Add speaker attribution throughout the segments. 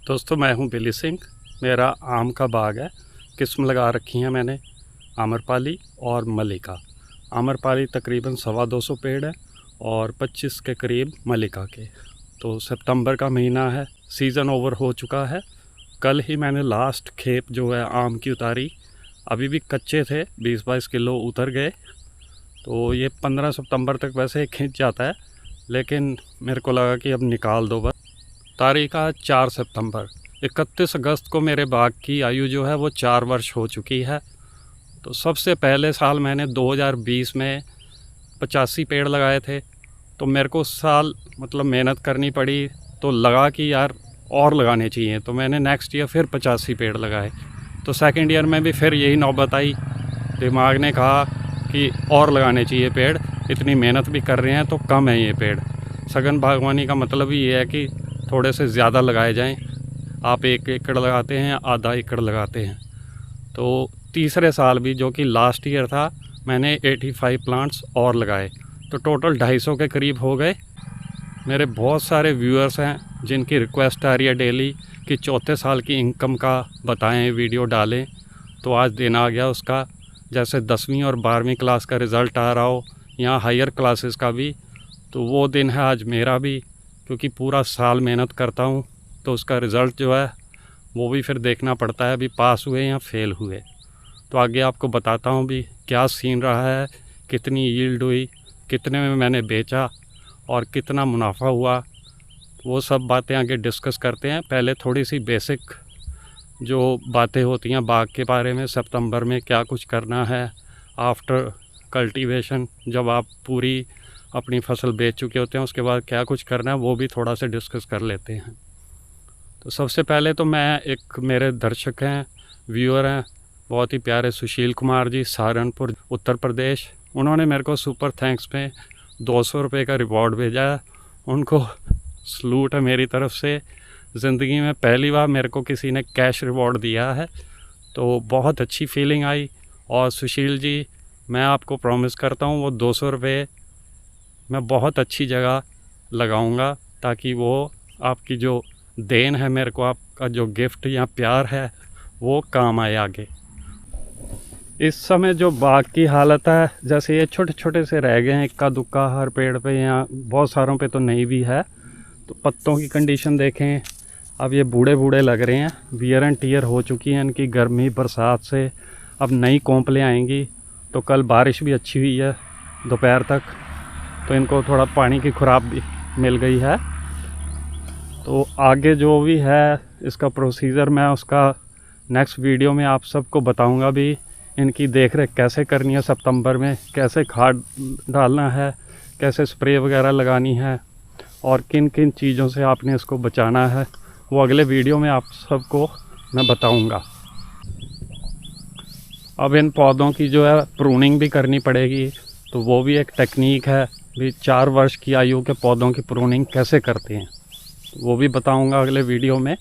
Speaker 1: दोस्तों मैं हूं बिली सिंह। मेरा आम का बाग है। किस्म लगा रखी हैं मैंने आम्रपाली और मल्लिका। आम्रपाली तकरीबन 225 पेड़ है और 25 के करीब मल्लिका के। तो सितंबर का महीना है, सीज़न ओवर हो चुका है। कल ही मैंने लास्ट खेप जो है आम की उतारी। अभी भी कच्चे थे, 20-22 किलो उतर गए। तो ये 15 सितंबर तक वैसे खिंच जाता है, लेकिन मेरे को लगा कि अब निकाल दो बस। तारीख आज 4 सितंबर। 31 अगस्त को मेरे बाग की आयु जो है वो 4 वर्ष हो चुकी है। तो सबसे पहले साल मैंने 2020 में 85 पेड़ लगाए थे। तो मेरे को उस साल मतलब मेहनत करनी पड़ी, तो लगा कि यार और लगाने चाहिए। तो मैंने नेक्स्ट ईयर फिर 85 पेड़ लगाए। तो सेकंड ईयर में भी फिर यही नौबत आई। दिमाग ने कहा कि और लगाने चाहिए पेड़, इतनी मेहनत भी कर रहे हैं तो कम है ये पेड़। सघन बागवानी का मतलब ही ये है कि थोड़े से ज़्यादा लगाए जाएं। आप 1 एकड़ लगाते हैं, आधा एकड़ लगाते हैं। तो तीसरे साल भी जो कि लास्ट ईयर था, मैंने 85 प्लांट्स और लगाए। तो टोटल 250 के करीब हो गए। मेरे बहुत सारे व्यूअर्स हैं जिनकी रिक्वेस्ट आ रही है डेली कि चौथे साल की इनकम का बताएं, वीडियो डालें। तो आज दिन आ गया उसका। जैसे 10वीं और 12वीं क्लास का रिज़ल्ट आ रहा हो, या हायर क्लासेस का भी, तो वो दिन है आज मेरा भी। क्योंकि पूरा साल मेहनत करता हूँ, तो उसका रिज़ल्ट जो है वो भी फिर देखना पड़ता है, अभी पास हुए या फेल हुए। तो आगे आपको बताता हूँ भी क्या सीन रहा है, कितनी यील्ड हुई, कितने में मैंने बेचा और कितना मुनाफा हुआ। वो सब बातें आगे डिस्कस करते हैं। पहले थोड़ी सी बेसिक जो बातें होती हैं बाग के बारे में, सितंबर में क्या कुछ करना है आफ्टर कल्टीवेशन, जब आप पूरी अपनी फसल बेच चुके होते हैं उसके बाद क्या कुछ करना है, वो भी थोड़ा सा डिस्कस कर लेते हैं। तो सबसे पहले तो मैं एक, मेरे दर्शक हैं, व्यूअर हैं, बहुत ही प्यारे सुशील कुमार जी, सहारनपुर उत्तर प्रदेश। उन्होंने मेरे को सुपर थैंक्स में 200 रुपये का रिवॉर्ड भेजा है। उनको सलूट है मेरी तरफ से। ज़िंदगी में पहली बार मेरे को किसी ने कैश रिवॉर्ड दिया है, तो बहुत अच्छी फीलिंग आई। और सुशील जी, मैं आपको प्रॉमिस करता हूँ वो 200 रुपये मैं बहुत अच्छी जगह लगाऊंगा, ताकि वो आपकी जो देन है मेरे को, आपका जो गिफ्ट या प्यार है, वो काम आए आगे। इस समय जो बाग की हालत है, जैसे ये छोटे छोटे से रह गए हैं, इक्का दुक्का हर पेड़ पे, या बहुत सारों पे तो नहीं भी है। तो पत्तों की कंडीशन देखें, अब ये बूढ़े बूढ़े लग रहे हैं, वियर एंड टीयर हो चुकी है इनकी गर्मी बरसात से। अब नई कोंपलें आएंगी। तो कल बारिश भी अच्छी हुई है दोपहर तक, तो इनको थोड़ा पानी की खुराक भी मिल गई है। तो आगे जो भी है इसका प्रोसीजर, मैं उसका नेक्स्ट वीडियो में आप सबको बताऊंगा भी। इनकी देख रेख कैसे करनी है सितंबर में, कैसे खाद डालना है, कैसे स्प्रे वगैरह लगानी है, और किन किन चीज़ों से आपने इसको बचाना है, वो अगले वीडियो में आप सबको मैं बताऊंगा। अब इन पौधों की जो है प्रूनिंग भी करनी पड़ेगी, तो वो भी एक टेक्निक है भी। 4 वर्ष की आयु के पौधों की प्रूनिंग कैसे करते हैं वो भी बताऊंगा अगले वीडियो में।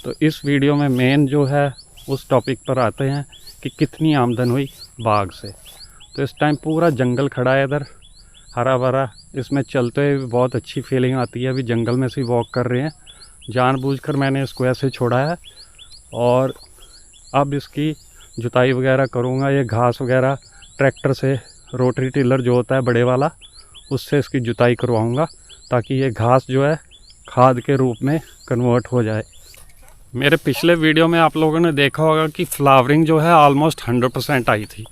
Speaker 1: तो इस वीडियो में मेन जो है उस टॉपिक पर आते हैं कि कितनी आमदन हुई बाग से। तो इस टाइम पूरा जंगल खड़ा है इधर, हरा भरा। इसमें चलते हुए बहुत अच्छी फीलिंग आती है। अभी जंगल में से वॉक कर रहे हैं, जानबूझकर मैंने इसको ऐसे छोड़ा है। और अब इसकी जुताई वगैरह करूँगा। ये घास वगैरह ट्रैक्टर से, रोटरी टिलर जो होता है बड़े वाला, उससे इसकी जुताई करवाऊँगा, ताकि ये घास जो है खाद के रूप में कन्वर्ट हो जाए। मेरे पिछले वीडियो में आप लोगों ने देखा होगा कि फ्लावरिंग जो है ऑलमोस्ट 100% आई थी।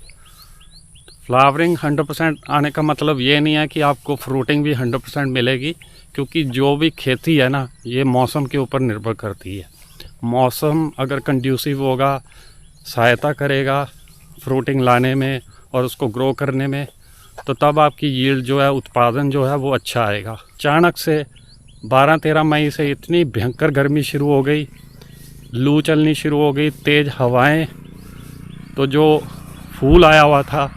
Speaker 1: फ्लावरिंग 100% आने का मतलब ये नहीं है कि आपको फ्रूटिंग भी 100% मिलेगी, क्योंकि जो भी खेती है ना, ये मौसम के ऊपर निर्भर करती है। मौसम अगर कंड्यूसिव होगा, सहायता करेगा फ्रूटिंग लाने में और उसको ग्रो करने में, तो तब आपकी यील्ड जो है, उत्पादन जो है वो अच्छा आएगा। अचानक से 12-13 मई से इतनी भयंकर गर्मी शुरू हो गई, लू चलनी शुरू हो गई, तेज़ हवाएं। तो जो फूल आया हुआ था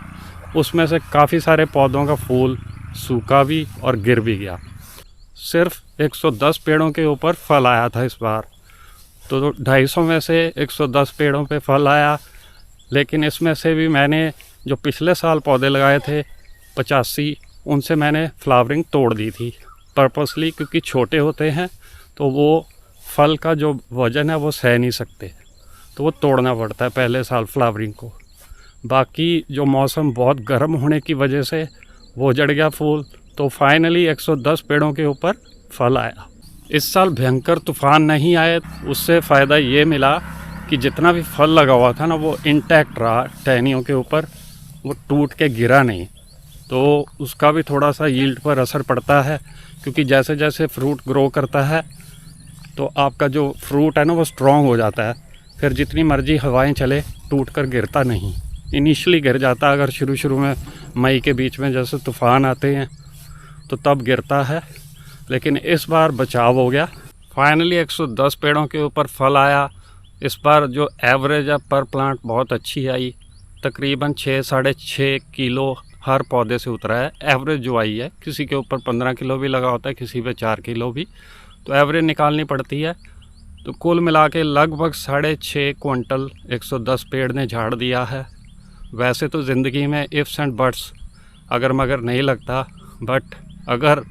Speaker 1: उसमें से काफ़ी सारे पौधों का फूल सूखा भी और गिर भी गया। सिर्फ 110 पेड़ों के ऊपर फल आया था इस बार। तो 250 में से 110 पेड़ों पे फल आया। लेकिन इसमें से भी मैंने जो पिछले साल पौधे लगाए थे 85, उनसे मैंने फ्लावरिंग तोड़ दी थी पर्पसली, क्योंकि छोटे होते हैं तो वो फल का जो वज़न है वो सह नहीं सकते, तो वो तोड़ना पड़ता है पहले साल फ्लावरिंग को। बाकी जो मौसम बहुत गर्म होने की वजह से वो जड़ गया फूल, तो फाइनली 110 पेड़ों के ऊपर फल आया। इस साल भयंकर तूफ़ान नहीं आए, उससे फ़ायदा ये मिला कि जितना भी फल लगा हुआ था ना वो इंटैक्ट रहा टहनियों के ऊपर, वो टूट के गिरा नहीं। तो उसका भी थोड़ा सा यील्ड पर असर पड़ता है, क्योंकि जैसे जैसे फ्रूट ग्रो करता है तो आपका जो फ्रूट है ना वो स्ट्रॉन्ग हो जाता है, फिर जितनी मर्जी हवाएं चले टूट कर गिरता नहीं। इनिशियली गिर जाता है अगर शुरू में मई के बीच में जैसे तूफ़ान आते हैं तो तब गिरता है, लेकिन इस बार बचाव हो गया। फाइनली 110 पेड़ों के ऊपर फल आया। इस बार जो एवरेज है पर प्लांट बहुत अच्छी आई, तकरीबन 6-6.5 किलो हर पौधे से उतरा है। एवरेज जो आई है, किसी के ऊपर 15 किलो भी लगा होता है, किसी पे 4 किलो भी, तो एवरेज निकालनी पड़ती है। तो कुल मिला के लगभग 6.5 क्विंटल 110 पेड़ ने झाड़ दिया है। वैसे तो ज़िंदगी में इफ्स एंड बट्स अगर मगर नहीं लगता, बट अगर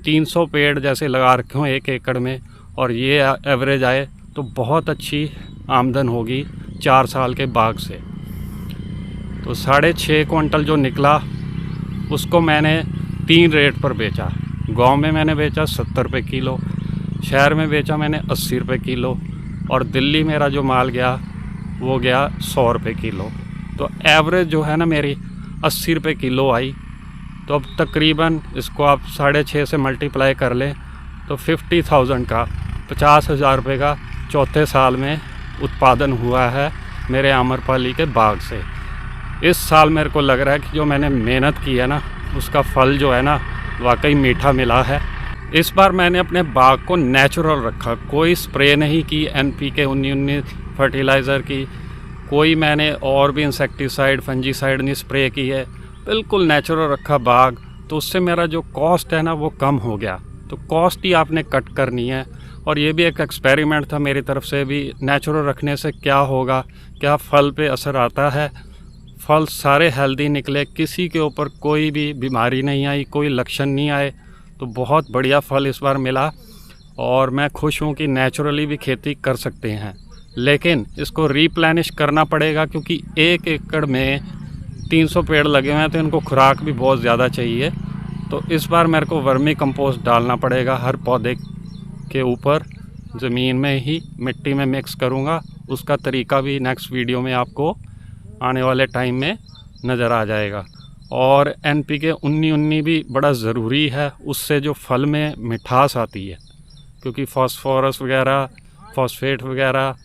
Speaker 1: 300 पेड़ जैसे लगा रखे हों 1 एकड़ में और ये एवरेज आए तो बहुत अच्छी आमदन होगी 4 साल के बाग से। तो 6.5 क्विंटल जो निकला उसको मैंने 3 रेट पर बेचा। गांव में मैंने बेचा 70 रुपये किलो, शहर में बेचा मैंने 80 रुपये किलो, और दिल्ली मेरा जो माल गया वो गया 100 रुपये किलो। तो एवरेज जो है ना मेरी 80 रुपये किलो आई। तो अब तकरीबन इसको आप 6.5 से मल्टीप्लाई कर लें तो 50,000 का 50,000 रुपये का चौथे साल में उत्पादन हुआ है मेरे आम्रपाली के बाग से। इस साल मेरे को लग रहा है कि जो मैंने मेहनत की है ना उसका फल जो है ना वाकई मीठा मिला है। इस बार मैंने अपने बाग को नेचुरल रखा, कोई स्प्रे नहीं की NPK 19 फर्टिलाइज़र की, कोई मैंने और भी इंसेक्टिसाइड फंजीसाइड नहीं स्प्रे की है, बिल्कुल नेचुरल रखा बाग। तो उससे मेरा जो कॉस्ट है ना वो कम हो गया। तो कॉस्ट ही आपने कट करनी है, और ये भी एक एक्सपेरिमेंट था मेरी तरफ से भी, नेचुरल रखने से क्या होगा, क्या फल पे असर आता है। फल सारे हेल्दी निकले, किसी के ऊपर कोई भी बीमारी नहीं आई, कोई लक्षण नहीं आए। तो बहुत बढ़िया फल इस बार मिला, और मैं खुश हूँ कि नेचुरली भी खेती कर सकते हैं। लेकिन इसको रीप्लेनिश करना पड़ेगा, क्योंकि 1 एकड़ में 300 पेड़ लगे हुए हैं, तो इनको खुराक भी बहुत ज़्यादा चाहिए। तो इस बार मेरे को वर्मी कंपोस्ट डालना पड़ेगा हर पौधे के ऊपर, ज़मीन में ही मिट्टी में मिक्स करूँगा। उसका तरीका भी नेक्स्ट वीडियो में आपको आने वाले टाइम में नज़र आ जाएगा। और NPK 19 भी बड़ा ज़रूरी है, उससे जो फल में मिठास आती है, क्योंकि फास्फोरस वगैरह, फॉस्फेट वगैरह,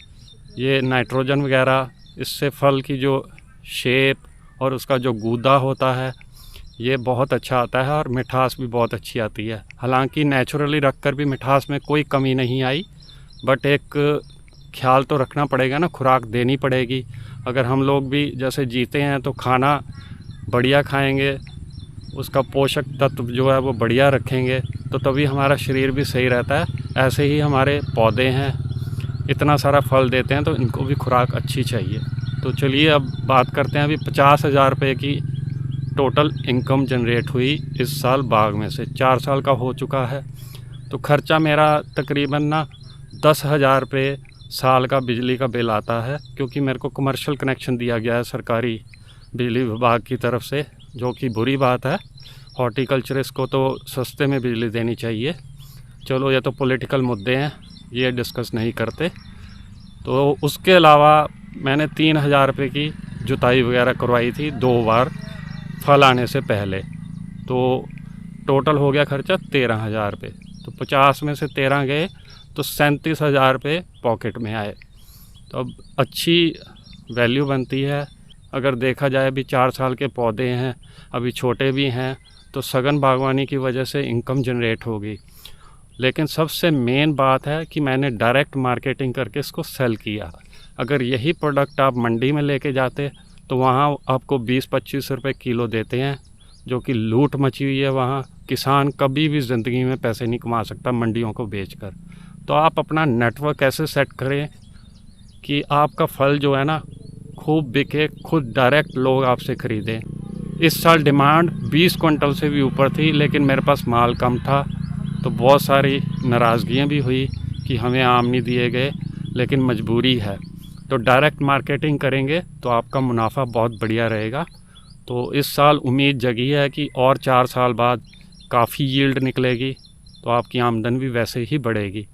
Speaker 1: ये नाइट्रोजन वगैरह, इससे फल की जो शेप और उसका जो गूदा होता है ये बहुत अच्छा आता है, और मिठास भी बहुत अच्छी आती है। हालांकि नेचुरली रख कर भी मिठास में कोई कमी नहीं आई, बट एक ख्याल तो रखना पड़ेगा ना, खुराक देनी पड़ेगी। अगर हम लोग भी जैसे जीते हैं तो खाना बढ़िया खाएंगे, उसका पोषक तत्व जो है वो बढ़िया रखेंगे, तो तभी हमारा शरीर भी सही रहता है। ऐसे ही हमारे पौधे हैं, इतना सारा फल देते हैं, तो इनको भी खुराक अच्छी चाहिए। तो चलिए अब बात करते हैं। अभी 50,000 रुपये की टोटल इनकम जनरेट हुई इस साल बाग में से, 4 साल का हो चुका है। तो खर्चा मेरा तकरीबन ना 10,000 रुपये साल का बिजली का बिल आता है, क्योंकि मेरे को कमर्शियल कनेक्शन दिया गया है सरकारी बिजली विभाग की तरफ से, जो कि बुरी बात है। हॉर्टिकल्चरिस्ट को तो सस्ते में बिजली देनी चाहिए। चलो ये तो पॉलिटिकल मुद्दे हैं, ये डिस्कस नहीं करते। तो उसके अलावा मैंने 3,000 रुपये की जुताई वगैरह करवाई थी 2 बार फल आने से पहले, तो टोटल हो गया खर्चा 13,000 रुपये। तो 50 में से 13 गए तो 37,000 रुपये पॉकेट में आए। तो अब अच्छी वैल्यू बनती है। अगर देखा जाए अभी 4 साल के पौधे हैं, अभी छोटे भी हैं, तो सघन बागवानी की वजह से इनकम जनरेट होगी। लेकिन सबसे मेन बात है कि मैंने डायरेक्ट मार्केटिंग करके इसको सेल किया। अगर यही प्रोडक्ट आप मंडी में लेके जाते तो वहाँ आपको 20-25 रुपये किलो देते हैं, जो कि लूट मची हुई है। वहाँ किसान कभी भी ज़िंदगी में पैसे नहीं कमा सकता मंडियों को बेचकर। तो आप अपना नेटवर्क ऐसे सेट करें कि आपका फल जो है ना खूब बिके, खुद डायरेक्ट लोग आपसे ख़रीदें। इस साल डिमांड 20 क्विंटल से भी ऊपर थी, लेकिन मेरे पास माल कम था, तो बहुत सारी नाराज़गियाँ भी हुई कि हमें आम नहीं दिए गए, लेकिन मजबूरी है। तो डायरेक्ट मार्केटिंग करेंगे तो आपका मुनाफा बहुत बढ़िया रहेगा। तो इस साल उम्मीद जगी है कि और 4 साल बाद काफ़ी यील्ड निकलेगी, तो आपकी आमदन भी वैसे ही बढ़ेगी।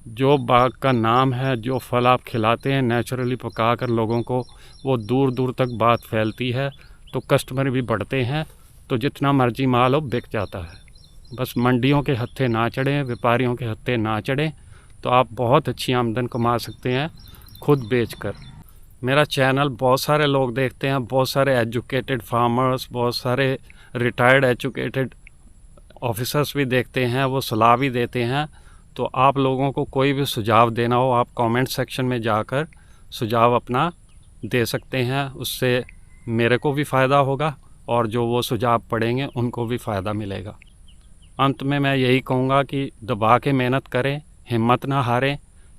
Speaker 1: जो बाग का नाम है, जो फल आप खिलाते हैं नेचुरली पका कर लोगों को, वो दूर दूर तक बात फैलती है, तो कस्टमर भी बढ़ते हैं, तो जितना मर्जी माल हो बिक जाता है। बस मंडियों के हत्थे ना चढ़ें, व्यापारियों के हत्थे ना चढ़ें, तो आप बहुत अच्छी आमदन कमा सकते हैं खुद बेचकर। मेरा चैनल बहुत सारे लोग देखते हैं, बहुत सारे एजुकेटेड फार्मर्स, बहुत सारे रिटायर्ड एजुकेटेड ऑफिसर्स भी देखते हैं, वो सलाह भी देते हैं। तो आप लोगों को कोई भी सुझाव देना हो, आप कमेंट सेक्शन में जाकर सुझाव अपना दे सकते हैं। उससे मेरे को भी फ़ायदा होगा और जो वो सुझाव पढ़ेंगे उनको भी फ़ायदा मिलेगा। अंत में मैं यही कहूँगा कि दबा के मेहनत करें, हिम्मत ना हारें,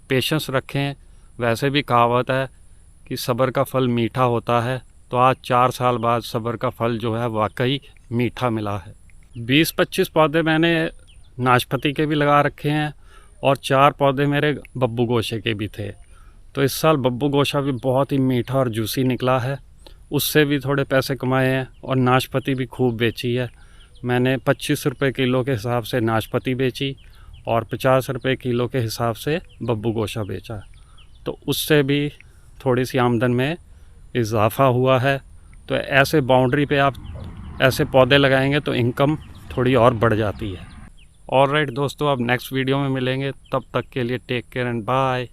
Speaker 1: पेशेंस रखें। वैसे भी कहावत है कि सब्र का फल मीठा होता है, तो आज 4 साल बाद सब्र का फल जो है वाकई मीठा मिला है। 20-25 पौधे मैंने नाशपाती के भी लगा रखे हैं और 4 पौधे मेरे बब्बू गोशे के भी थे। तो इस साल बब्बू गोशा भी बहुत ही मीठा और जूसी निकला है, उससे भी थोड़े पैसे कमाए हैं। और नाशपाती भी खूब बेची है मैंने। 25 रुपये किलो के हिसाब से नाशपाती बेची और 50 रुपये किलो के हिसाब से बब्बू गोशा बेचा, तो उससे भी थोड़ी सी आमदन में इजाफ़ा हुआ है। तो ऐसे बाउंड्री पे आप ऐसे पौधे लगाएंगे तो इनकम थोड़ी और बढ़ जाती है। ऑलराइट दोस्तों, अब नेक्स्ट वीडियो में मिलेंगे, तब तक के लिए टेक केयर एंड बाय।